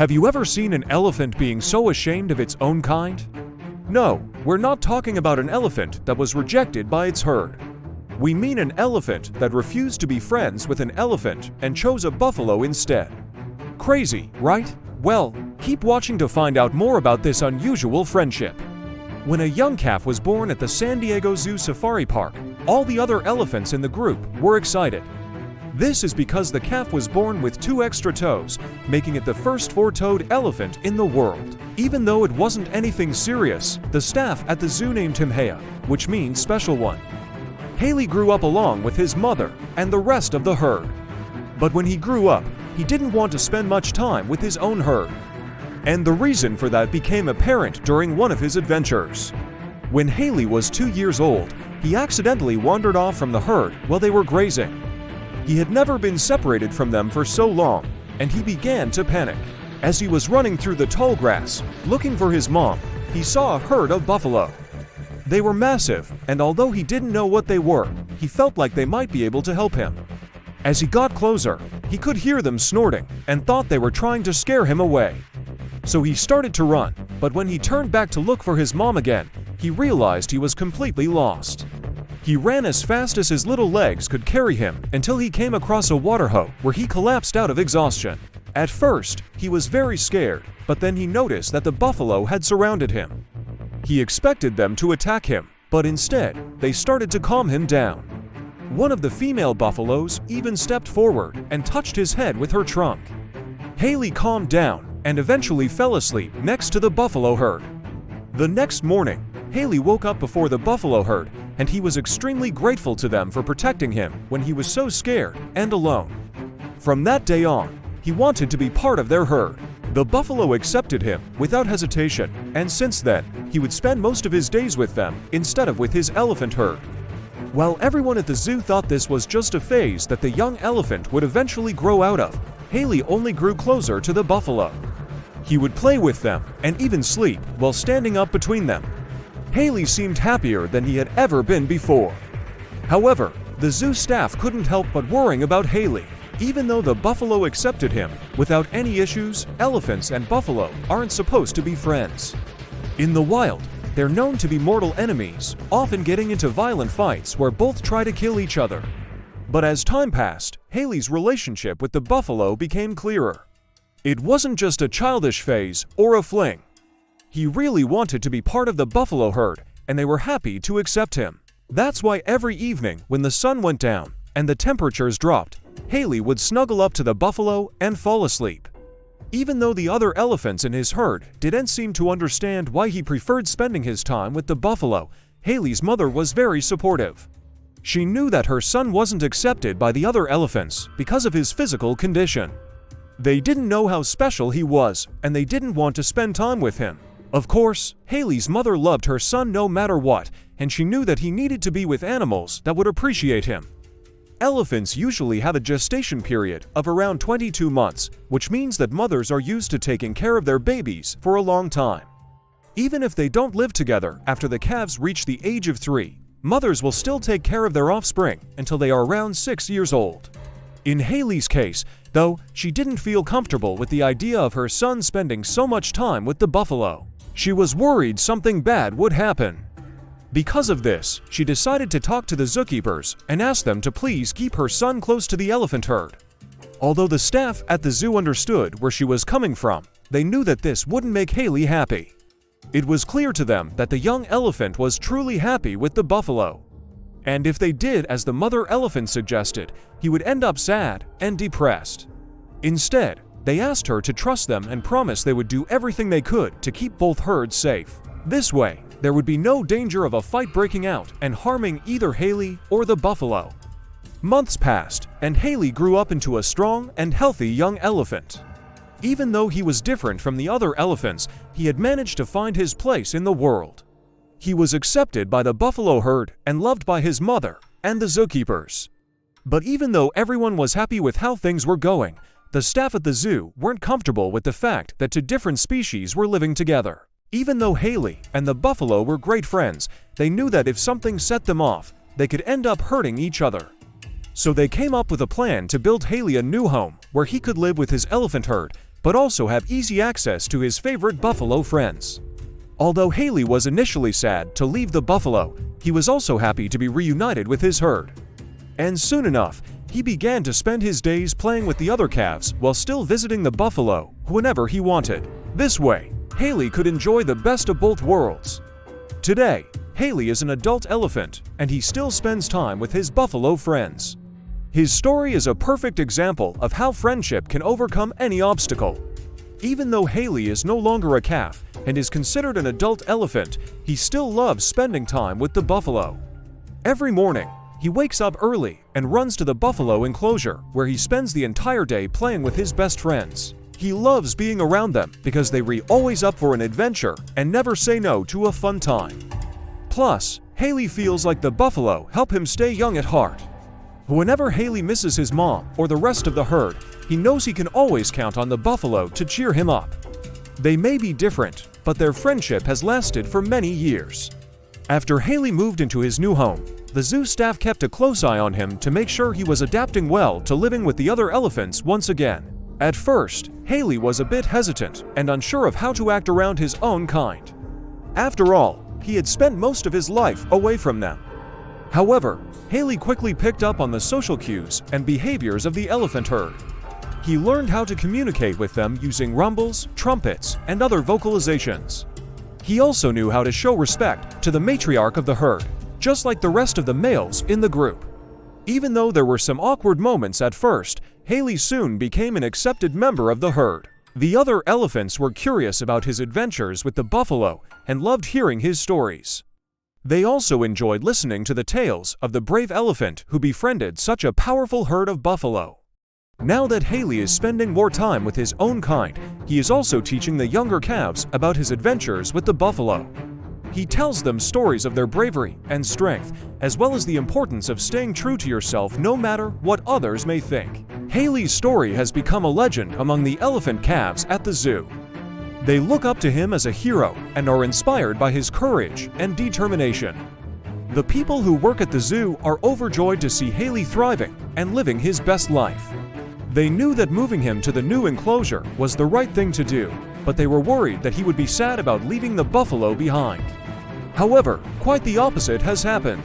Have you ever seen an elephant being so ashamed of its own kind? No, we're not talking about an elephant that was rejected by its herd. We mean an elephant that refused to be friends with an elephant and chose a buffalo instead. Crazy, right? Well, keep watching to find out more about this unusual friendship. When a young calf was born at the San Diego Zoo Safari Park, all the other elephants in the group were excited. This is because the calf was born with 2 extra toes, making it the first 4-toed elephant in the world. Even though it wasn't anything serious, the staff at the zoo named him Hea, which means special one. Haley grew up along with his mother and the rest of the herd. But when he grew up, he didn't want to spend much time with his own herd. And the reason for that became apparent during one of his adventures. When Haley was 2 years old, he accidentally wandered off from the herd while they were grazing. He had never been separated from them for so long, and he began to panic. As he was running through the tall grass, looking for his mom, he saw a herd of buffalo. They were massive, and although he didn't know what they were, he felt like they might be able to help him. As he got closer, he could hear them snorting and thought they were trying to scare him away. So he started to run, but when he turned back to look for his mom again, he realized he was completely lost. He ran as fast as his little legs could carry him until he came across a water hole where he collapsed out of exhaustion. At first, he was very scared, but then he noticed that the buffalo had surrounded him. He expected them to attack him, but instead, they started to calm him down. One of the female buffaloes even stepped forward and touched his head with her trunk. Haley calmed down and eventually fell asleep next to the buffalo herd. The next morning, Haley woke up before the buffalo herd, and he was extremely grateful to them for protecting him when he was so scared and alone. From that day on, he wanted to be part of their herd. The buffalo accepted him without hesitation, and since then, he would spend most of his days with them instead of with his elephant herd. While everyone at the zoo thought this was just a phase that the young elephant would eventually grow out of, Haley only grew closer to the buffalo. He would play with them and even sleep while standing up between them. Haley seemed happier than he had ever been before. However, the zoo staff couldn't help but worrying about Haley. Even though the buffalo accepted him without any issues, elephants and buffalo aren't supposed to be friends. In the wild, they're known to be mortal enemies, often getting into violent fights where both try to kill each other. But as time passed, Haley's relationship with the buffalo became clearer. It wasn't just a childish phase or a fling. He really wanted to be part of the buffalo herd, and they were happy to accept him. That's why every evening when the sun went down and the temperatures dropped, Haley would snuggle up to the buffalo and fall asleep. Even though the other elephants in his herd didn't seem to understand why he preferred spending his time with the buffalo, Haley's mother was very supportive. She knew that her son wasn't accepted by the other elephants because of his physical condition. They didn't know how special he was, and they didn't want to spend time with him. Of course, Haley's mother loved her son no matter what, and she knew that he needed to be with animals that would appreciate him. Elephants usually have a gestation period of around 22 months, which means that mothers are used to taking care of their babies for a long time. Even if they don't live together after the calves reach the age of 3, mothers will still take care of their offspring until they are around 6 years old. In Haley's case, though, she didn't feel comfortable with the idea of her son spending so much time with the buffalo. She was worried something bad would happen. Because of this, she decided to talk to the zookeepers and ask them to please keep her son close to the elephant herd. Although the staff at the zoo understood where she was coming from, they knew that this wouldn't make Haley happy. It was clear to them that the young elephant was truly happy with the buffalo. And if they did as the mother elephant suggested, he would end up sad and depressed. Instead, they asked her to trust them and promise they would do everything they could to keep both herds safe. This way, there would be no danger of a fight breaking out and harming either Haley or the buffalo. Months passed, and Haley grew up into a strong and healthy young elephant. Even though he was different from the other elephants, he had managed to find his place in the world. He was accepted by the buffalo herd and loved by his mother and the zookeepers. But even though everyone was happy with how things were going, the staff at the zoo weren't comfortable with the fact that 2 different species were living together. Even though Haley and the buffalo were great friends, they knew that if something set them off, they could end up hurting each other. So they came up with a plan to build Haley a new home where he could live with his elephant herd, but also have easy access to his favorite buffalo friends. Although Haley was initially sad to leave the buffalo, he was also happy to be reunited with his herd. And soon enough, he began to spend his days playing with the other calves while still visiting the buffalo whenever he wanted. This way, Haley could enjoy the best of both worlds. Today, Haley is an adult elephant, and he still spends time with his buffalo friends. His story is a perfect example of how friendship can overcome any obstacle. Even though Haley is no longer a calf and is considered an adult elephant, he still loves spending time with the buffalo. Every morning, he wakes up early and runs to the buffalo enclosure, where he spends the entire day playing with his best friends. He loves being around them because they are always up for an adventure and never say no to a fun time. Plus, Haley feels like the buffalo help him stay young at heart. Whenever Haley misses his mom or the rest of the herd, he knows he can always count on the buffalo to cheer him up. They may be different, but their friendship has lasted for many years. After Haley moved into his new home, the zoo staff kept a close eye on him to make sure he was adapting well to living with the other elephants once again. At first, Haley was a bit hesitant and unsure of how to act around his own kind. After all, he had spent most of his life away from them. However, Haley quickly picked up on the social cues and behaviors of the elephant herd. He learned how to communicate with them using rumbles, trumpets, and other vocalizations. He also knew how to show respect to the matriarch of the herd, just like the rest of the males in the group. Even though there were some awkward moments at first, Haley soon became an accepted member of the herd. The other elephants were curious about his adventures with the buffalo and loved hearing his stories. They also enjoyed listening to the tales of the brave elephant who befriended such a powerful herd of buffalo. Now that Haley is spending more time with his own kind, he is also teaching the younger calves about his adventures with the buffalo. He tells them stories of their bravery and strength, as well as the importance of staying true to yourself no matter what others may think. Haley's story has become a legend among the elephant calves at the zoo. They look up to him as a hero and are inspired by his courage and determination. The people who work at the zoo are overjoyed to see Haley thriving and living his best life. They knew that moving him to the new enclosure was the right thing to do, but they were worried that he would be sad about leaving the buffalo behind. However, quite the opposite has happened.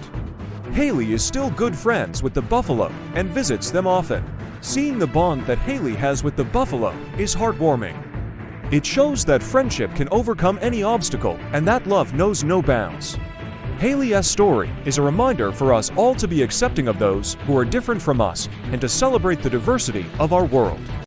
Haley is still good friends with the buffalo and visits them often. Seeing the bond that Haley has with the buffalo is heartwarming. It shows that friendship can overcome any obstacle and that love knows no bounds. Haley's story is a reminder for us all to be accepting of those who are different from us and to celebrate the diversity of our world.